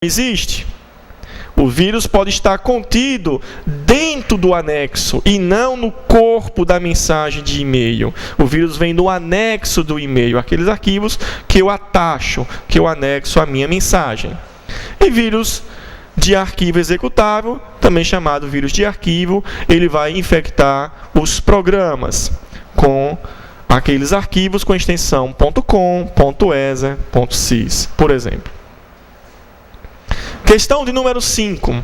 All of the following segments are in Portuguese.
existe. O vírus pode estar contido dentro do anexo e não no corpo da mensagem de e-mail. O vírus vem no anexo do e-mail, aqueles arquivos que eu atacho, que eu anexo à minha mensagem. E vírus de arquivo executável, também chamado vírus de arquivo, ele vai infectar os programas com aqueles arquivos com extensão .com, .exe, .sys, por exemplo. Questão de número 5.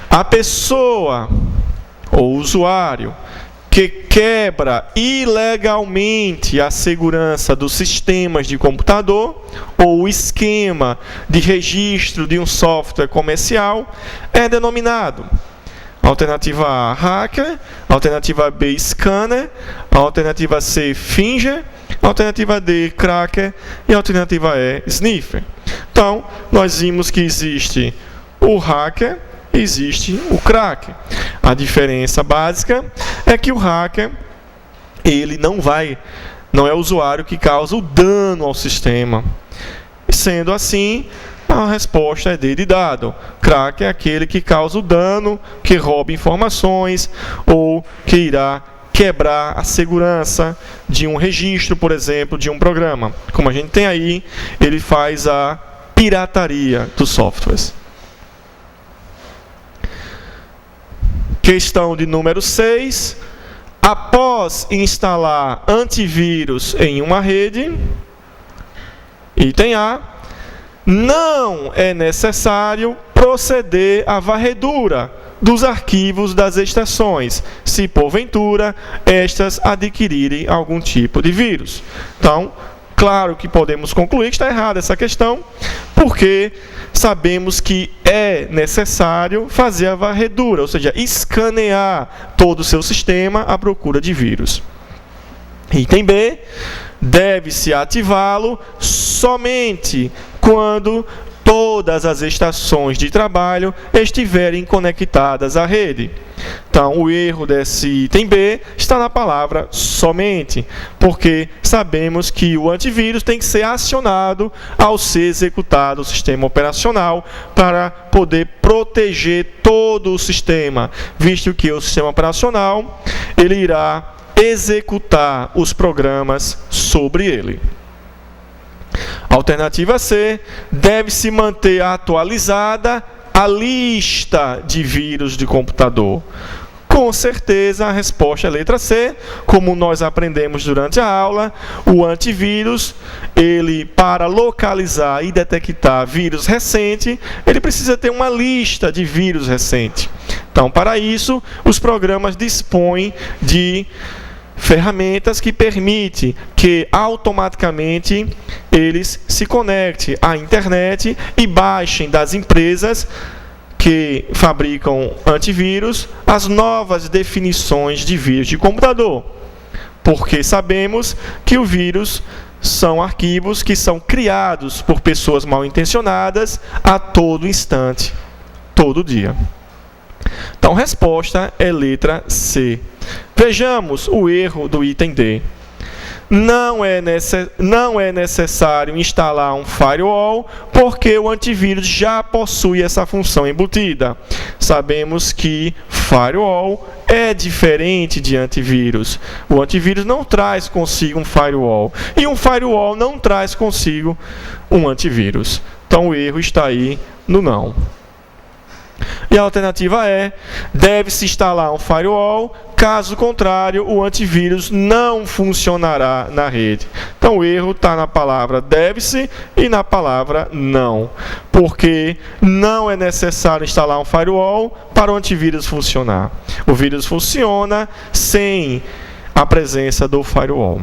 A pessoa ou usuário que quebra ilegalmente a segurança dos sistemas de computador ou o esquema de registro de um software comercial é denominado alternativa A, hacker, alternativa B, scanner, alternativa C, finger, alternativa D, cracker e alternativa E, sniffer. Então, nós vimos que existe o hacker, existe o cracker. A diferença básica é que o hacker, ele não é o usuário que causa o dano ao sistema. Sendo assim, a resposta é D de dado. Cracker é aquele que causa o dano, que rouba informações ou que irá quebrar a segurança de um registro, por exemplo, de um programa. Como a gente tem aí, ele faz a pirataria dos softwares. Questão de número 6. Após instalar antivírus em uma rede, item A, não é necessário proceder à varredura dos arquivos das estações, se porventura estas adquirirem algum tipo de vírus. Então, claro que podemos concluir que está errada essa questão, porque sabemos que é necessário fazer a varredura, ou seja, escanear todo o seu sistema à procura de vírus. Item B, deve-se ativá-lo somente quando todas as estações de trabalho estiverem conectadas à rede. Então, o erro desse item B está na palavra somente, porque sabemos que o antivírus tem que ser acionado ao ser executado o sistema operacional para poder proteger todo o sistema, visto que o sistema operacional ele irá executar os programas sobre ele. Alternativa C, deve-se manter atualizada a lista de vírus de computador. Com certeza, a resposta é a letra C. Como nós aprendemos durante a aula, o antivírus, ele, para localizar e detectar vírus recente, ele precisa ter uma lista de vírus recente. Então, para isso, os programas dispõem de ferramentas que permitem que automaticamente eles se conectem à internet e baixem das empresas que fabricam antivírus as novas definições de vírus de computador. Porque sabemos que o vírus são arquivos que são criados por pessoas mal intencionadas a todo instante, todo dia. Então, a resposta é letra C. Vejamos o erro do item D. Não é necessário instalar um firewall, porque o antivírus já possui essa função embutida. Sabemos que firewall é diferente de antivírus. O antivírus não traz consigo um firewall, e um firewall não traz consigo um antivírus. Então, o erro está aí no não. E a alternativa é, deve-se instalar um firewall, caso contrário, o antivírus não funcionará na rede. Então, o erro está na palavra deve-se e na palavra não, porque não é necessário instalar um firewall para o antivírus funcionar. O vírus funciona sem a presença do firewall.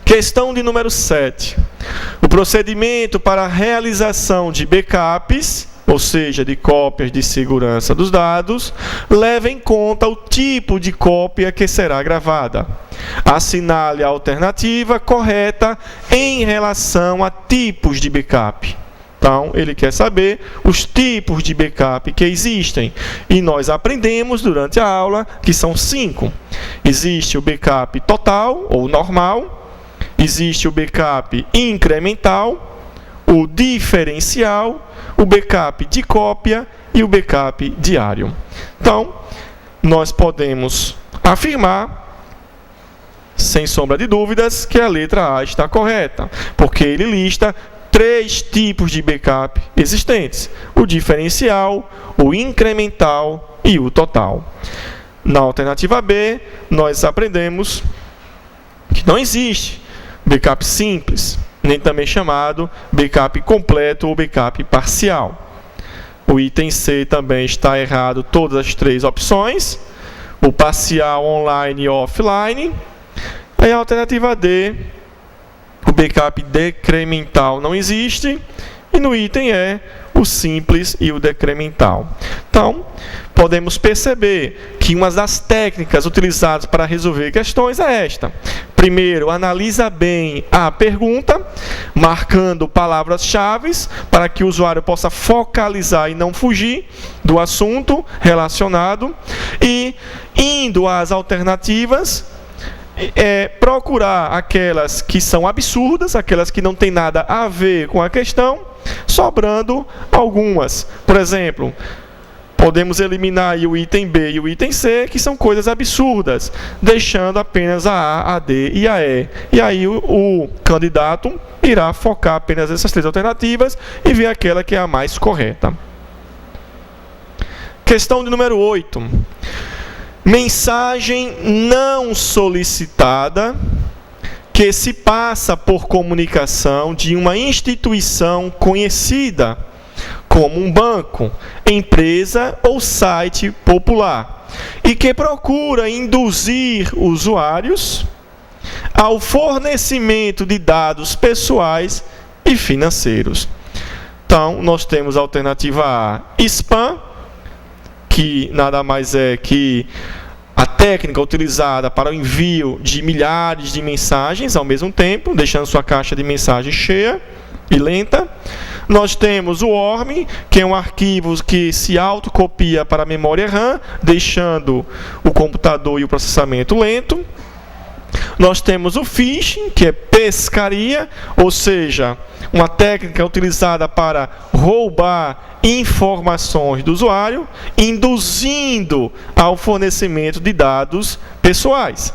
Questão de número 7. O procedimento para a realização de backups, ou seja, de cópias de segurança dos dados, leva em conta o tipo de cópia que será gravada. Assinale a alternativa correta em relação a tipos de backup. Então, ele quer saber os tipos de backup que existem. E nós aprendemos durante a aula que são 5. Existe o backup total ou normal, existe o backup incremental, o diferencial, o backup de cópia e o backup diário. Então, nós podemos afirmar, sem sombra de dúvidas, que a letra A está correta, porque ele lista 3 tipos de backup existentes: o diferencial, o incremental e o total. Na alternativa B, nós aprendemos que não existe backup simples, nem também chamado backup completo ou backup parcial. O item C também está errado, todas as 3 opções: o parcial, online e offline. E a alternativa D, o backup decremental não existe. E no item E, o simples e o decremental. Então, podemos perceber que uma das técnicas utilizadas para resolver questões é esta. Primeiro, analisa bem a pergunta, marcando palavras-chave para que o usuário possa focalizar e não fugir do assunto relacionado. E, indo às alternativas, procurar aquelas que são absurdas, aquelas que não têm nada a ver com a questão, sobrando algumas. Por exemplo, podemos eliminar aí o item B e o item C, que são coisas absurdas, deixando apenas a A, a D e a E. E aí o candidato irá focar apenas nessas 3 alternativas e ver aquela que é a mais correta. Questão de número 8. Mensagem não solicitada que se passa por comunicação de uma instituição conhecida, como um banco, empresa ou site popular, e que procura induzir usuários ao fornecimento de dados pessoais e financeiros. Então, nós temos a alternativa A, spam, que nada mais é que a técnica utilizada para o envio de milhares de mensagens ao mesmo tempo, deixando sua caixa de mensagem cheia e lenta. Nós temos o worm, que é um arquivo que se autocopia para a memória RAM, deixando o computador e o processamento lento. Nós temos o phishing, que é pescaria, ou seja, uma técnica utilizada para roubar informações do usuário, induzindo ao fornecimento de dados pessoais.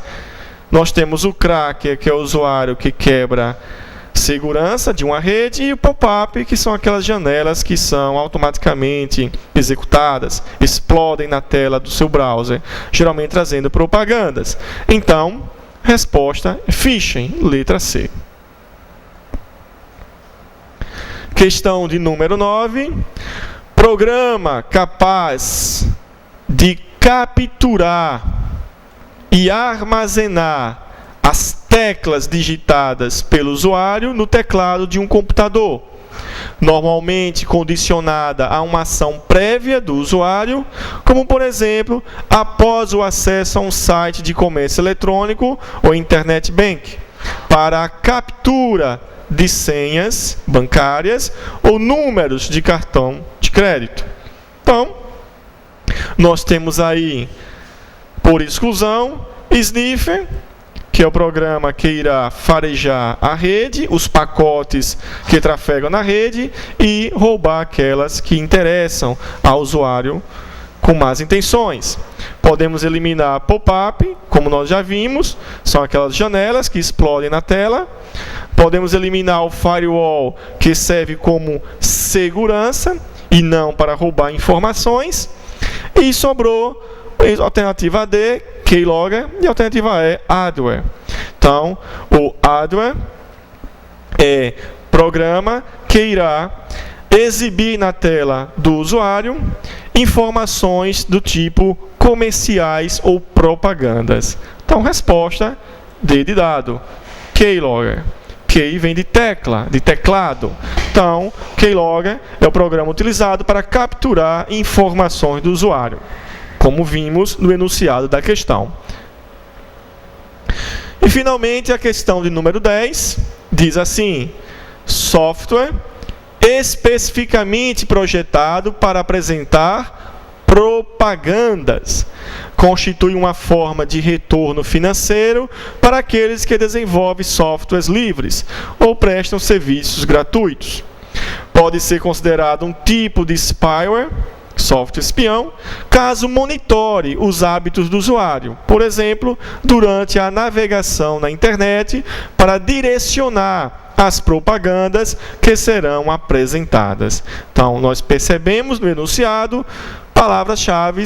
Nós temos o cracker, que é o usuário que quebra segurança de uma rede, e o pop-up, que são aquelas janelas que são automaticamente executadas, explodem na tela do seu browser, geralmente trazendo propagandas. Então, resposta é phishing, letra C. Questão de número 9. Programa capaz de capturar e armazenar as teclas digitadas pelo usuário no teclado de um computador, normalmente condicionada a uma ação prévia do usuário, como, por exemplo, após o acesso a um site de comércio eletrônico ou internet bank, para a captura de senhas bancárias ou números de cartão de crédito. Então, nós temos aí, por exclusão, Sniffer, que é o programa que irá farejar a rede, os pacotes que trafegam na rede e roubar aquelas que interessam ao usuário com más intenções. Podemos eliminar pop-up, como nós já vimos, são aquelas janelas que explodem na tela. Podemos eliminar o firewall, que serve como segurança e não para roubar informações. E sobrou a alternativa D, keylogger, e a alternativa E, adware. Então, o adware é programa que irá exibir na tela do usuário informações do tipo comerciais ou propagandas. Então, resposta D de dado, keylogger. Key vem de tecla, de teclado. Então, keylogger é o programa utilizado para capturar informações do usuário, como vimos no enunciado da questão. E, finalmente, a questão de número 10 diz assim: software especificamente projetado para apresentar propagandas constitui uma forma de retorno financeiro para aqueles que desenvolvem softwares livres ou prestam serviços gratuitos. pode ser considerado um tipo de spyware, software espião, caso monitore os hábitos do usuário, por exemplo, durante a navegação na internet, para direcionar as propagandas que serão apresentadas. Então, nós percebemos no enunciado palavras-chave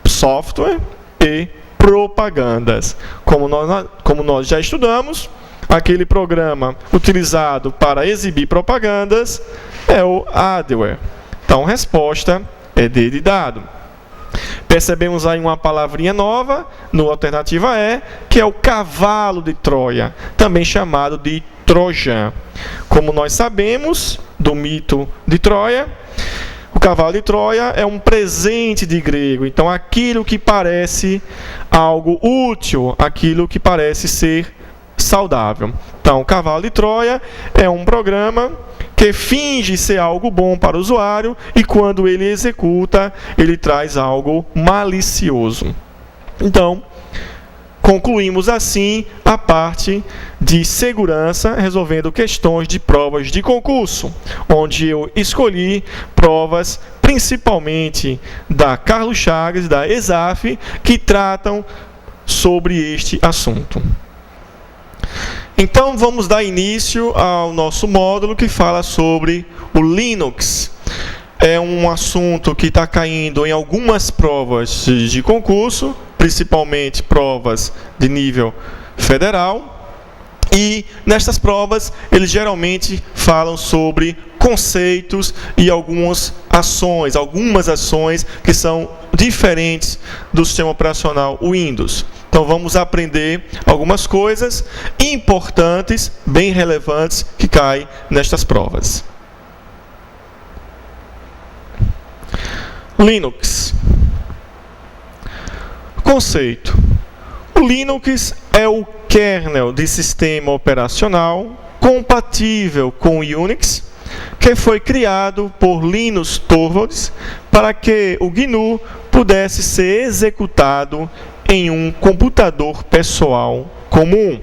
software e propagandas. Como nós já estudamos, aquele programa utilizado para exibir propagandas é o adware. Então, resposta é D de dado. Percebemos aí uma palavrinha nova no alternativa E, que é o cavalo de Troia, também chamado de Trojan. Como nós sabemos do mito de Troia, o cavalo de Troia é um presente de grego. Então, aquilo que parece algo útil, aquilo que parece ser saudável. Então, o cavalo de Troia é um programa que finge ser algo bom para o usuário e quando ele executa, ele traz algo malicioso. Então, concluímos assim a parte de segurança, resolvendo questões de provas de concurso, onde eu escolhi provas principalmente da Carlos Chagas, da ESAF, que tratam sobre este assunto. Então, vamos dar início ao nosso módulo que fala sobre o Linux. É um assunto que está caindo em algumas provas de concurso, principalmente provas de nível federal. E nestas provas, eles geralmente falam sobre conceitos e algumas ações que são diferentes do sistema operacional Windows. Então, vamos aprender algumas coisas importantes, bem relevantes, que caem nestas provas. Linux. Conceito. O Linux é o kernel de sistema operacional compatível com o Unix, que foi criado por Linus Torvalds para que o GNU pudesse ser executado em um computador pessoal comum.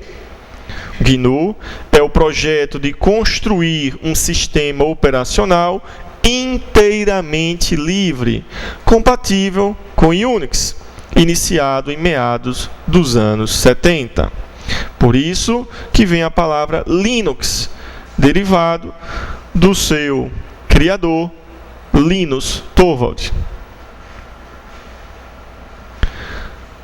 GNU é o projeto de construir um sistema operacional inteiramente livre, compatível com Unix, iniciado em meados dos anos 70. Por isso que vem a palavra Linux, derivado do seu criador, Linus Torvalds.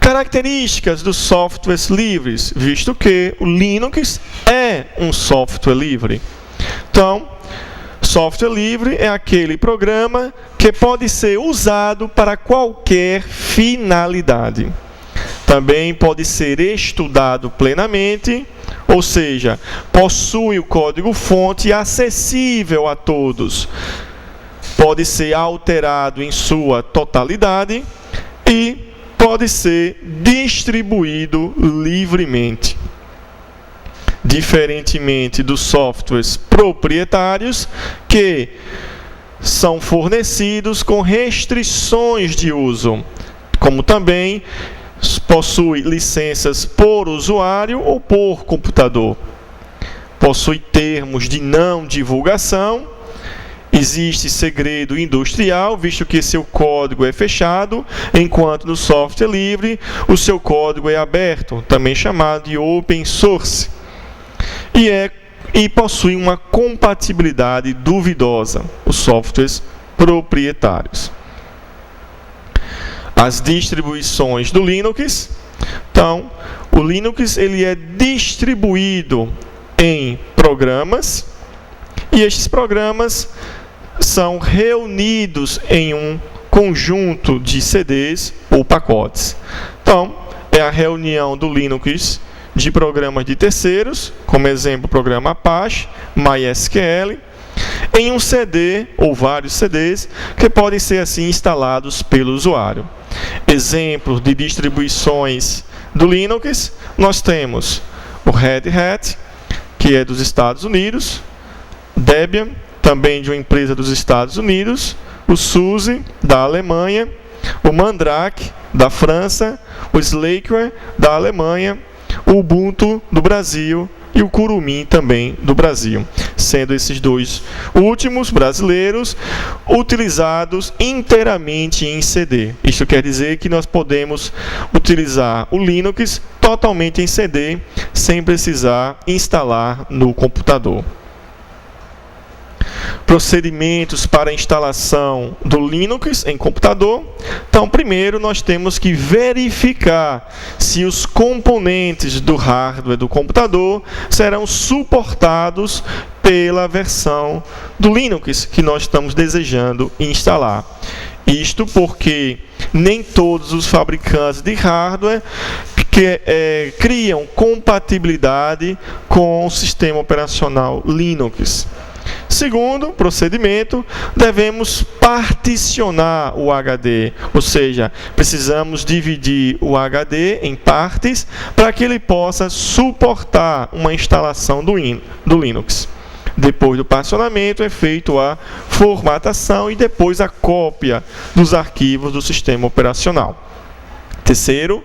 Características dos softwares livres, visto que o Linux é um software livre. Então, software livre é aquele programa que pode ser usado para qualquer finalidade. Também pode ser estudado plenamente, ou seja, possui o código-fonte acessível a todos. Pode ser alterado em sua totalidade e pode ser distribuído livremente. Diferentemente dos softwares proprietários, que são fornecidos com restrições de uso, como também possui licenças por usuário ou por computador. Possui termos de não divulgação. Existe segredo industrial, visto que seu código é fechado, enquanto no software livre o seu código é aberto, também chamado de open source, e possui uma compatibilidade duvidosa, os softwares proprietários. As distribuições do Linux. Então, o Linux ele é distribuído em programas, e estes programas são reunidos em um conjunto de CDs ou pacotes. Então, é a reunião do Linux de programas de terceiros, como exemplo, o programa Apache, MySQL, em um CD ou vários CDs que podem ser assim instalados pelo usuário. Exemplos de distribuições do Linux, nós temos o Red Hat, que é dos Estados Unidos, Debian, também de uma empresa dos Estados Unidos, o SUSE, da Alemanha, o Mandrake, da França, o Slackware, da Alemanha, o Ubuntu, do Brasil, e o Curumim também do Brasil, sendo esses dois últimos brasileiros utilizados inteiramente em CD. Isso quer dizer que nós podemos utilizar o Linux totalmente em CD, sem precisar instalar no computador. Procedimentos para a instalação do Linux em computador. Então, primeiro nós temos que verificar se os componentes do hardware do computador serão suportados pela versão do Linux que nós estamos desejando instalar. Isto porque nem todos os fabricantes de hardware criam compatibilidade com o sistema operacional Linux. Segundo procedimento, devemos particionar o HD, ou seja, precisamos dividir o HD em partes para que ele possa suportar uma instalação do Linux. Depois do particionamento é feita a formatação e depois a cópia dos arquivos do sistema operacional. Terceiro,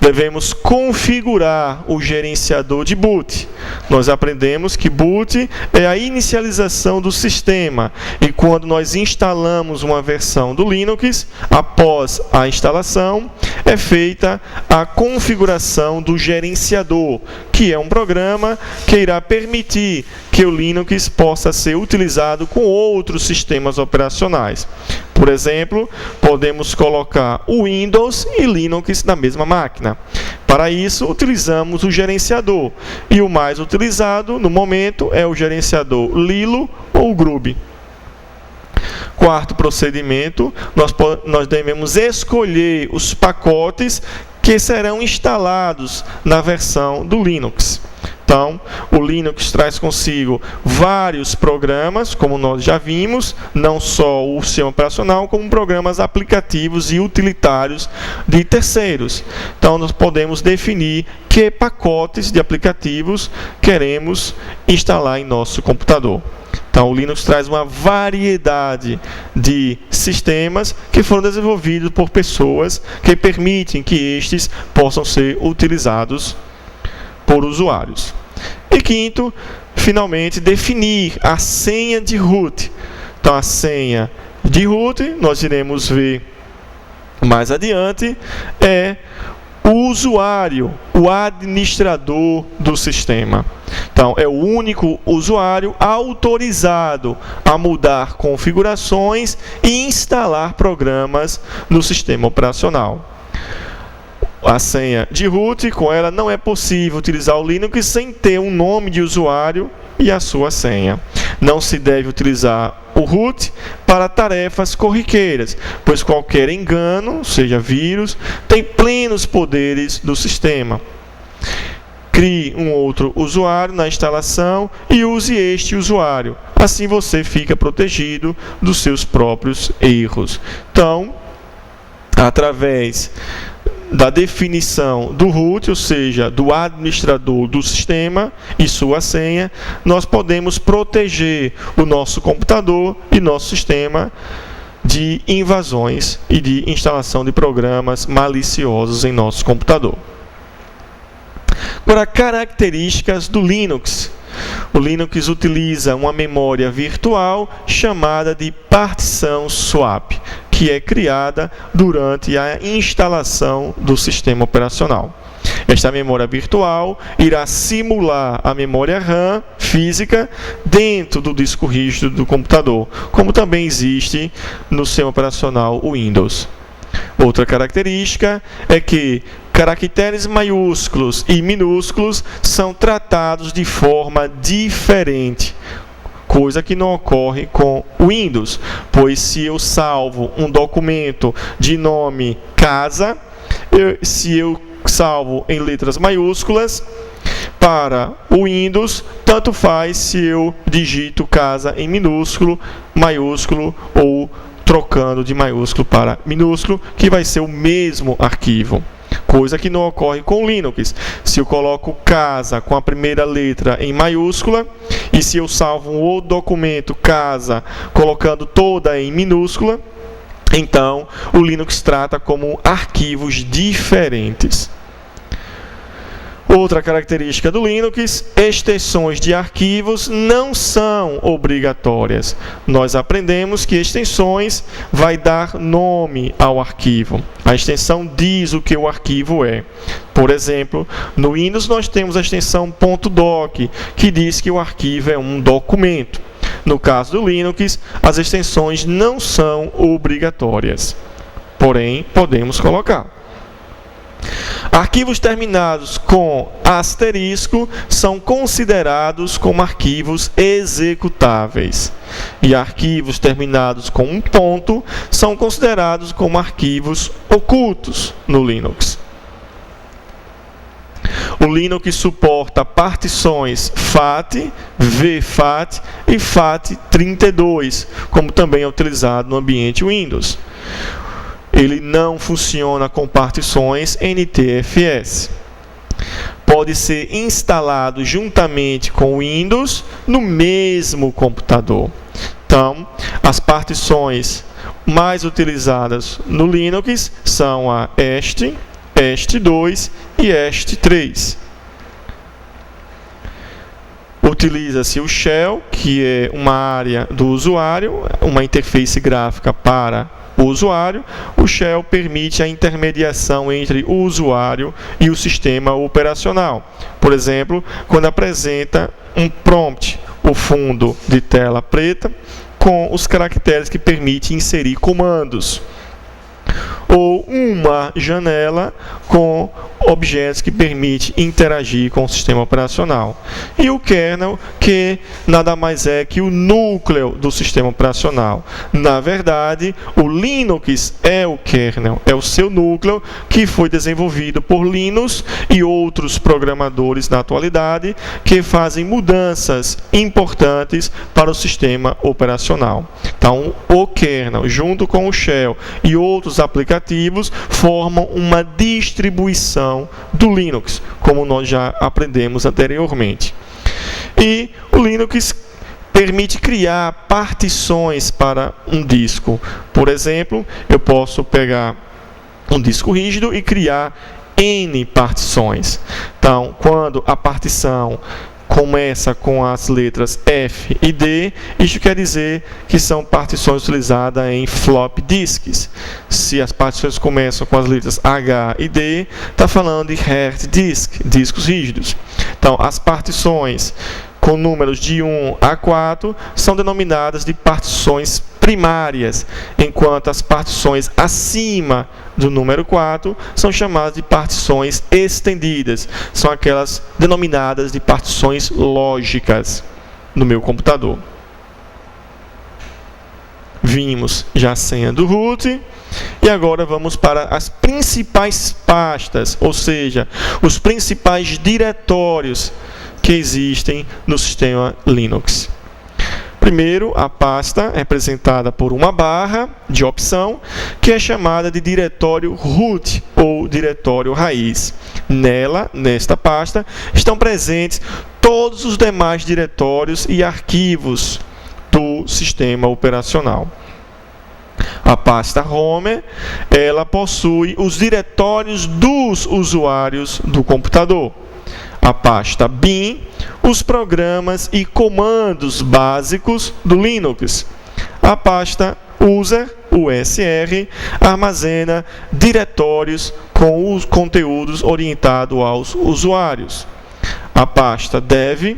devemos configurar o gerenciador de boot. Nós aprendemos que boot é a inicialização do sistema e quando nós instalamos uma versão do Linux, após a instalação, é feita a configuração do gerenciador, que é um programa que irá permitir que o Linux possa ser utilizado com outros sistemas operacionais. Por exemplo, podemos colocar o Windows e Linux na mesma máquina. Para isso, utilizamos o gerenciador. E o mais utilizado, no momento, é o gerenciador Lilo ou Grub. Quarto procedimento, nós devemos escolher os pacotes que serão instalados na versão do Linux. Então, o Linux traz consigo vários programas, como nós já vimos, não só o sistema operacional, como programas aplicativos e utilitários de terceiros. Então, nós podemos definir que pacotes de aplicativos queremos instalar em nosso computador. Então, o Linux traz uma variedade de sistemas que foram desenvolvidos por pessoas que permitem que estes possam ser utilizados por usuários. E quinto, finalmente, definir a senha de root. Então, a senha de root, nós iremos ver mais adiante, é o usuário, o administrador do sistema. Então, é o único usuário autorizado a mudar configurações e instalar programas no sistema operacional. A senha de root, com ela não é possível utilizar o Linux sem ter um nome de usuário e a sua senha. Não se deve utilizar o root para tarefas corriqueiras, pois qualquer engano, seja vírus, tem plenos poderes do sistema. Crie um outro usuário na instalação e use este usuário. Assim você fica protegido dos seus próprios erros. Então, através da definição do root, ou seja, do administrador do sistema e sua senha, nós podemos proteger o nosso computador e nosso sistema de invasões e de instalação de programas maliciosos em nosso computador. Agora, características do Linux. O Linux utiliza uma memória virtual chamada de partição swap, que é criada durante a instalação do sistema operacional. Esta memória virtual irá simular a memória RAM física dentro do disco rígido do computador, como também existe no sistema operacional Windows. Outra característica é que caracteres maiúsculos e minúsculos são tratados de forma diferente, coisa que não ocorre com o Windows, pois se eu salvo um documento de nome casa, se eu salvo em letras maiúsculas, para o Windows, tanto faz se eu digito casa em minúsculo, maiúsculo ou trocando de maiúsculo para minúsculo, que vai ser o mesmo arquivo. Coisa que não ocorre com o Linux. Se eu coloco casa com a primeira letra em maiúscula, e se eu salvo um outro documento casa colocando toda em minúscula, então o Linux trata como arquivos diferentes. Outra característica do Linux: extensões de arquivos não são obrigatórias. Nós aprendemos que extensões vai dar nome ao arquivo. A extensão diz o que o arquivo é. Por exemplo, no Windows nós temos a extensão .doc, que diz que o arquivo é um documento. No caso do Linux, as extensões não são obrigatórias. Porém, podemos colocar. Arquivos terminados com asterisco são considerados como arquivos executáveis. E arquivos terminados com um ponto são considerados como arquivos ocultos no Linux. O Linux suporta partições FAT, VFAT e FAT32, como também é utilizado no ambiente Windows. Ele não funciona com partições NTFS. Pode ser instalado juntamente com o Windows no mesmo computador. Então, as partições mais utilizadas no Linux são a EST, EST2 e EST3. Utiliza-se o Shell, que é uma área do usuário, uma interface gráfica para o usuário. O Shell permite a intermediação entre o usuário e o sistema operacional. Por exemplo, quando apresenta um prompt, o fundo de tela preta, com os caracteres que permite inserir comandos. Ou uma janela com objetos que permite interagir com o sistema operacional. E o kernel, que nada mais é que o núcleo do sistema operacional. Na verdade, o Linux é o kernel, é o seu núcleo que foi desenvolvido por Linus e outros programadores na atualidade que fazem mudanças importantes para o sistema operacional. Então, o kernel, junto com o Shell e outros aplicativos, formam uma distribuição do Linux, como nós já aprendemos anteriormente. E o Linux permite criar partições para um disco. Por exemplo, eu posso pegar um disco rígido e criar N partições. Então, quando a partição começa com as letras F e D, isso quer dizer que são partições utilizadas em flop disks. Se as partições começam com as letras H e D, está falando de hard disk, discos rígidos. Então, as partições com números de 1 a 4 são denominadas de partições primárias, enquanto as partições acima do número 4 são chamadas de partições estendidas. São aquelas denominadas de partições lógicas no meu computador. Vimos já a senha do root. E agora vamos para as principais pastas, ou seja, os principais diretórios que existem no sistema Linux. Primeiro, a pasta é representada por uma barra de opção, que é chamada de diretório root ou diretório raiz. Nela, nesta pasta, estão presentes todos os demais diretórios e arquivos do sistema operacional. A pasta home, ela possui os diretórios dos usuários do computador. A pasta bin, os programas e comandos básicos do Linux. A pasta user, USR, armazena diretórios com os conteúdos orientados aos usuários. A pasta dev,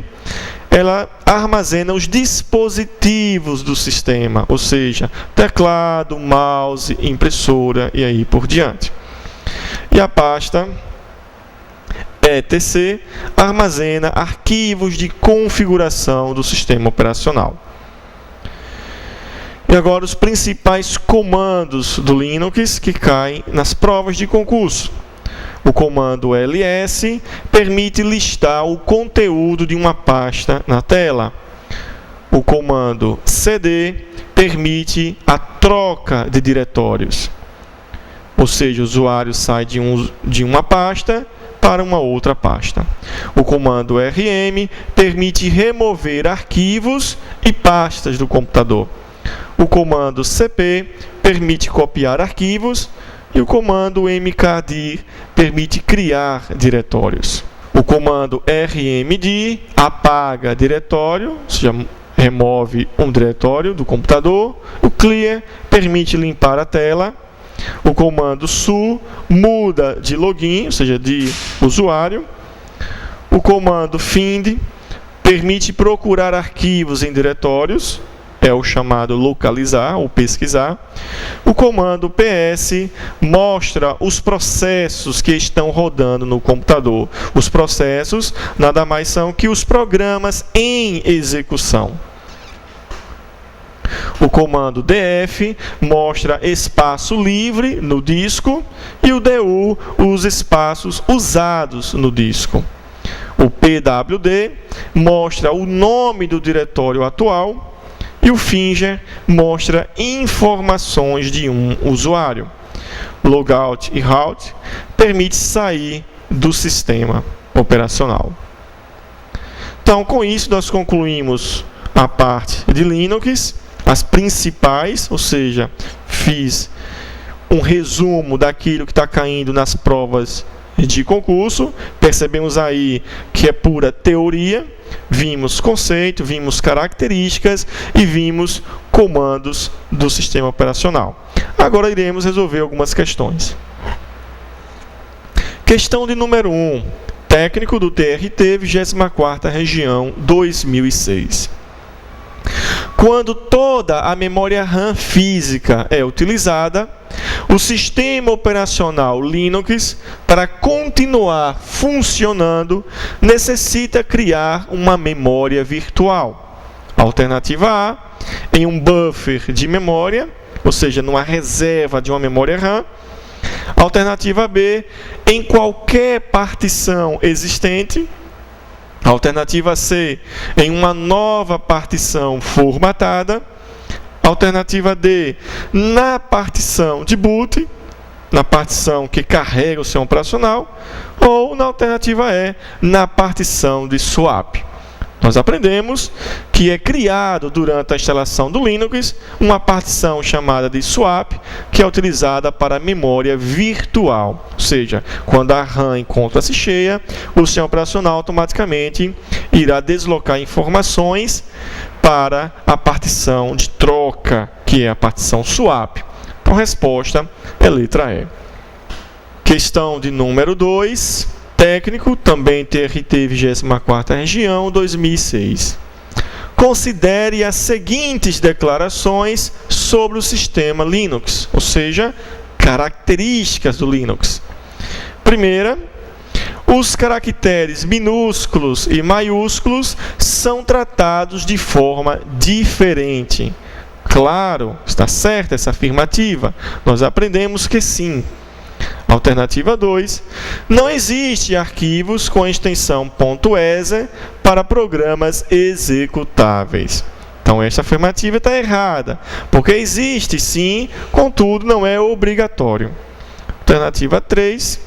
ela armazena os dispositivos do sistema, ou seja, teclado, mouse, impressora e aí por diante. E a pasta etc. armazena arquivos de configuração do sistema operacional. E agora os principais comandos do Linux que caem nas provas de concurso. O comando ls permite listar o conteúdo de uma pasta na tela. O comando cd permite a troca de diretórios. Ou seja, o usuário sai de uma pasta para uma outra pasta. O comando rm permite remover arquivos e pastas do computador. O comando cp permite copiar arquivos e o comando mkdir permite criar diretórios. O comando rmd apaga diretório, ou seja, remove um diretório do computador. O clear permite limpar a tela. O comando su muda de login, ou seja, de usuário. O comando find permite procurar arquivos em diretórios, é o chamado localizar ou pesquisar. O comando ps mostra os processos que estão rodando no computador. Os processos nada mais são que os programas em execução. O comando df mostra espaço livre no disco e o du os espaços usados no disco. O pwd mostra o nome do diretório atual e o finger mostra informações de um usuário. Logout e out permite sair do sistema operacional. Então, com isso, nós concluímos a parte de Linux, as principais, ou seja, fiz um resumo daquilo que está caindo nas provas de concurso. Percebemos aí que é pura teoria. Vimos conceito, vimos características e vimos comandos do sistema operacional. Agora iremos resolver algumas questões. Questão de número 1. Técnico do TRT, 24ª Região, 2006. Quando toda a memória RAM física é utilizada, o sistema operacional Linux, para continuar funcionando, necessita criar uma memória virtual. Alternativa A, em um buffer de memória, ou seja, numa reserva de uma memória RAM. Alternativa B, em qualquer partição existente. Alternativa C, em uma nova partição formatada. Alternativa D, na partição de boot, na partição que carrega o sistema operacional. Ou na alternativa E, na partição de swap. Nós aprendemos que é criado durante a instalação do Linux uma partição chamada de swap, que é utilizada para memória virtual. Ou seja, quando a RAM encontra-se cheia, o sistema operacional automaticamente irá deslocar informações para a partição de troca, que é a partição swap. Então, a resposta é letra E. Questão de número 2. Técnico, também TRT 24ª Região, 2006. Considere as seguintes declarações sobre o sistema Linux, ou seja, características do Linux. Primeira, os caracteres minúsculos e maiúsculos são tratados de forma diferente. Claro, está certa essa afirmativa. Nós aprendemos que sim. Alternativa 2. Não existe arquivos com a extensão .exe para programas executáveis. Então, esta afirmativa está errada, porque existe sim, contudo, não é obrigatório. Alternativa 3.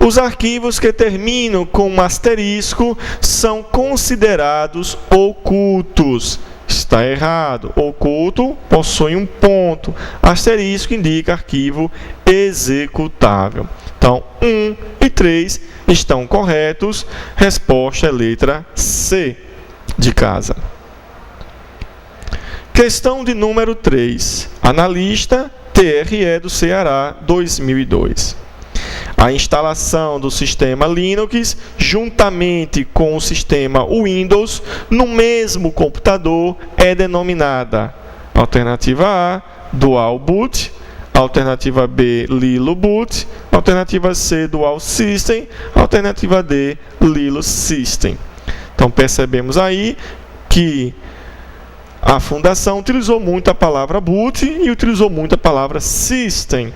Os arquivos que terminam com um asterisco são considerados ocultos. Está errado. Oculto possui um ponto. Asterisco indica arquivo executável. Então, 1 e 3 estão corretos. Resposta é letra C de casa. Questão de número 3. Analista TRE do Ceará, 2002. A instalação do sistema Linux, juntamente com o sistema Windows, no mesmo computador, é denominada alternativa A, Dual Boot, alternativa B, Lilo Boot, alternativa C, Dual System, alternativa D, Lilo System. Então, percebemos aí que a fundação utilizou muito a palavra boot e utilizou muito a palavra system.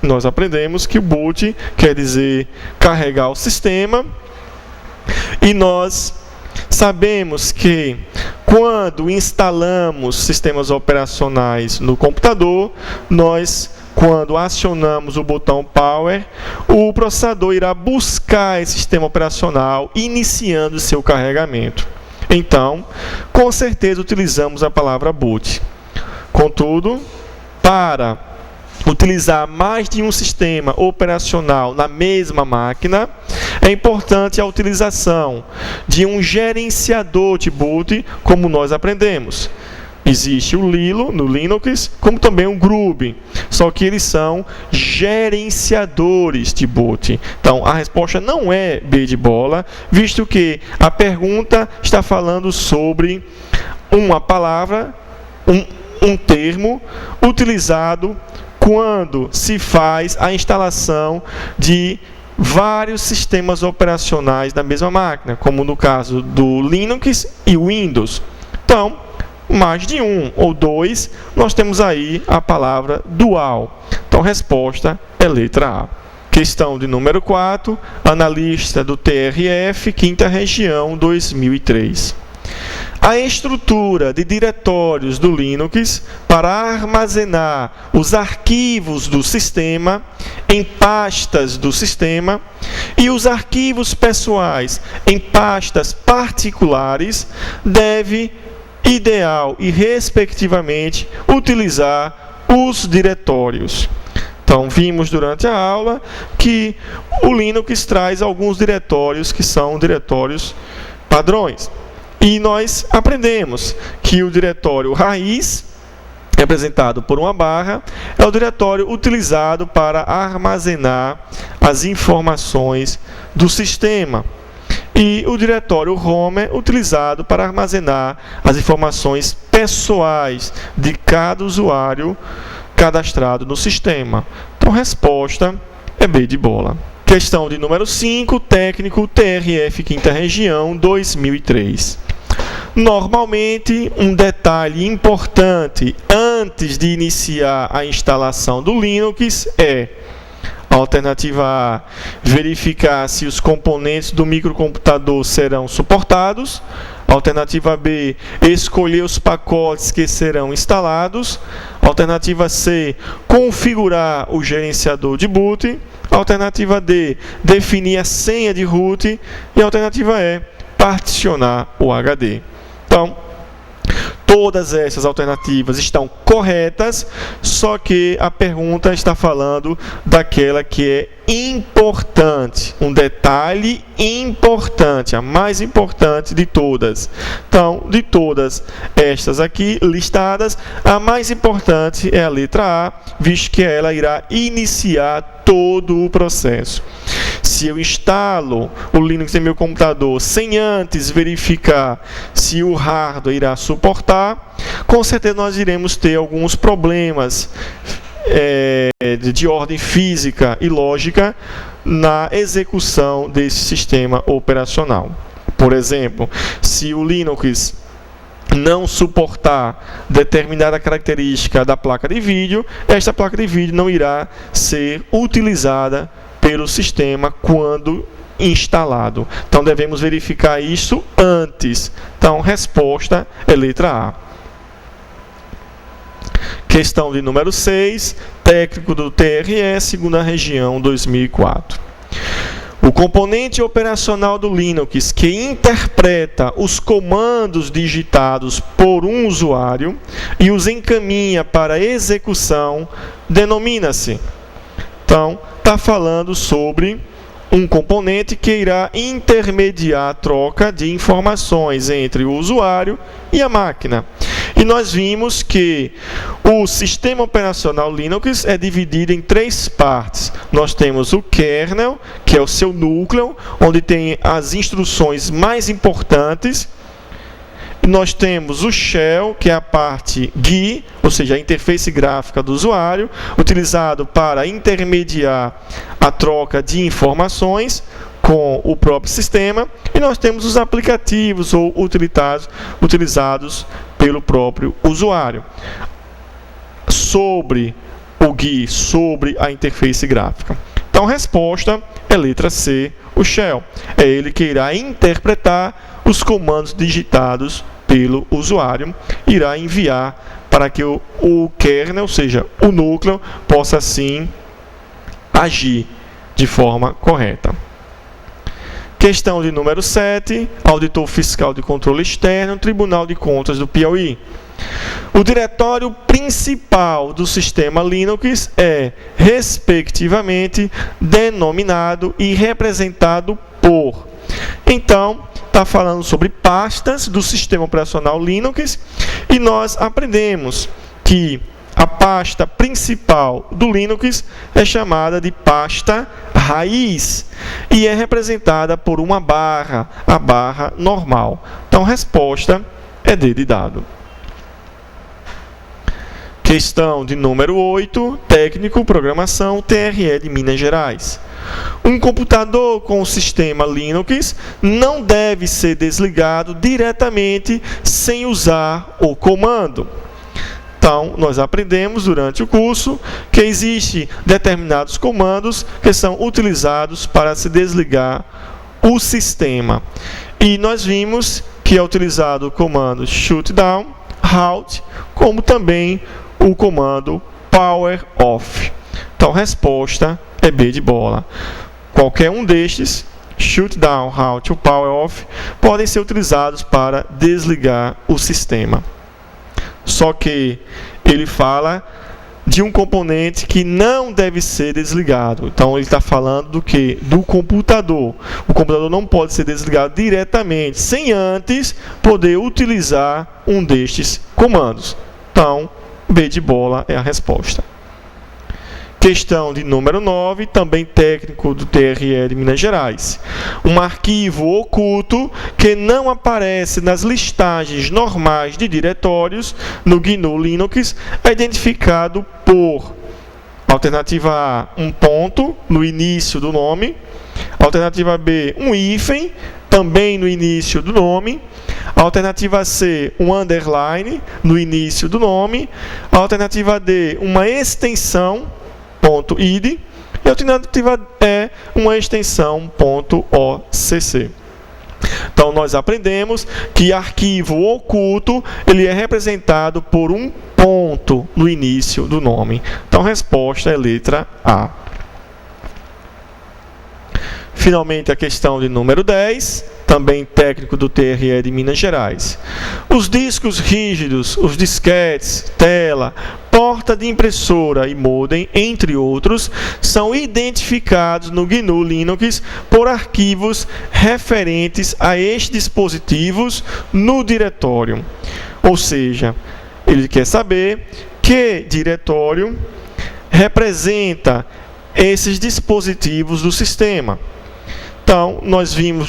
Nós aprendemos que o boot quer dizer carregar o sistema, e nós sabemos que quando instalamos sistemas operacionais no computador, quando acionamos o botão Power, o processador irá buscar esse sistema operacional, iniciando seu carregamento. Então, com certeza utilizamos a palavra boot. Contudo, para utilizar mais de um sistema operacional na mesma máquina, é importante a utilização de um gerenciador de boot, como nós aprendemos. Existe o Lilo no Linux, como também o Grub, só que eles são gerenciadores de boot. Então, a resposta não é B de bola, visto que a pergunta está falando sobre uma palavra, um termo utilizado quando se faz a instalação de vários sistemas operacionais da mesma máquina, como no caso do Linux e Windows. Então, mais de um ou dois, nós temos aí a palavra dual. Então, a resposta é letra A. Questão de número 4, analista do TRF, 5ª região, 2003. A estrutura de diretórios do Linux para armazenar os arquivos do sistema em pastas do sistema e os arquivos pessoais em pastas particulares deve, ideal e respectivamente, utilizar os diretórios. Então, vimos durante a aula que o Linux traz alguns diretórios que são diretórios padrões. E nós aprendemos que o diretório raiz, representado por uma barra, é o diretório utilizado para armazenar as informações do sistema. E o diretório home, utilizado para armazenar as informações pessoais de cada usuário cadastrado no sistema. Então, a resposta é B de bola. Questão de número 5, técnico TRF 5ª região, 2003. Normalmente, um detalhe importante antes de iniciar a instalação do Linux é: alternativa A, verificar se os componentes do microcomputador serão suportados. Alternativa B, escolher os pacotes que serão instalados. Alternativa C, configurar o gerenciador de boot. Alternativa D, definir a senha de root. E a alternativa E, particionar o HD. Então, todas essas alternativas estão corretas, só que a pergunta está falando daquela que é importante, um detalhe importante, a mais importante de todas. Então, de todas estas aqui listadas, a mais importante é a letra A, visto que ela irá iniciar todo o processo. Se eu instalo o Linux em meu computador sem antes verificar se o hardware irá suportar, com certeza nós iremos ter alguns problemas de ordem física e lógica na execução desse sistema operacional. Por exemplo, se o Linux não suportar determinada característica da placa de vídeo, esta placa de vídeo não irá ser utilizada pelo sistema quando instalado. Então, devemos verificar isso antes. Então, resposta é letra A. Questão de número 6, técnico do TRE, 2ª região, 2004. O componente operacional do Linux que interpreta os comandos digitados por um usuário e os encaminha para execução denomina-se. Então, está falando sobre um componente que irá intermediar a troca de informações entre o usuário e a máquina. E nós vimos que o sistema operacional Linux é dividido em 3 partes. Nós temos o kernel, que é o seu núcleo, onde tem as instruções mais importantes. Nós temos o shell, que é a parte GUI, ou seja, a interface gráfica do usuário, utilizado para intermediar a troca de informações com o próprio sistema. E nós temos os aplicativos ou utilizados pelo próprio usuário. Sobre o GUI, sobre a interface gráfica. Então, a resposta é letra C, o shell. É ele que irá interpretar os comandos digitados pelo usuário, irá enviar para que o kernel, ou seja, o núcleo, possa assim agir de forma correta. Questão de número 7, auditor fiscal de controle externo, Tribunal de Contas do Piauí. O diretório principal do sistema Linux é, respectivamente, denominado e representado por. Então, está falando sobre pastas do sistema operacional Linux, e nós aprendemos que a pasta principal do Linux é chamada de pasta raiz e é representada por uma barra, a barra normal. Então, a resposta é D de dado. Questão de número 8, técnico, programação, TRE de Minas Gerais. Um computador com o sistema Linux não deve ser desligado diretamente sem usar o comando. Então, nós aprendemos durante o curso que existem determinados comandos que são utilizados para se desligar o sistema. E nós vimos que é utilizado o comando shutdown, halt, como também o comando power off. Então, a resposta é B de bola. Qualquer um destes, shutdown, halt ou power off, podem ser utilizados para desligar o sistema. Só que ele fala de um componente que não deve ser desligado. Então, ele está falando do quê? Do computador. O computador não pode ser desligado diretamente, sem antes poder utilizar um destes comandos. Então, B de bola é a resposta. Questão de número 9, também técnico do TRE de Minas Gerais. Um arquivo oculto que não aparece nas listagens normais de diretórios no GNU Linux é identificado por alternativa A, um ponto no início do nome, alternativa B, um hífen, também no início do nome, alternativa C, um underline no início do nome, alternativa D, uma extensão, .id, e a alternativa E, uma extensão .occ. Então, nós aprendemos que arquivo oculto ele é representado por um ponto no início do nome. Então, a resposta é letra A. Finalmente, a questão de número 10, também técnico do TRE de Minas Gerais. Os discos rígidos, os disquetes, tela, porta de impressora e modem, entre outros, são identificados no GNU Linux por arquivos referentes a estes dispositivos no diretório. Ou seja, ele quer saber que diretório representa esses dispositivos do sistema. Então, nós vimos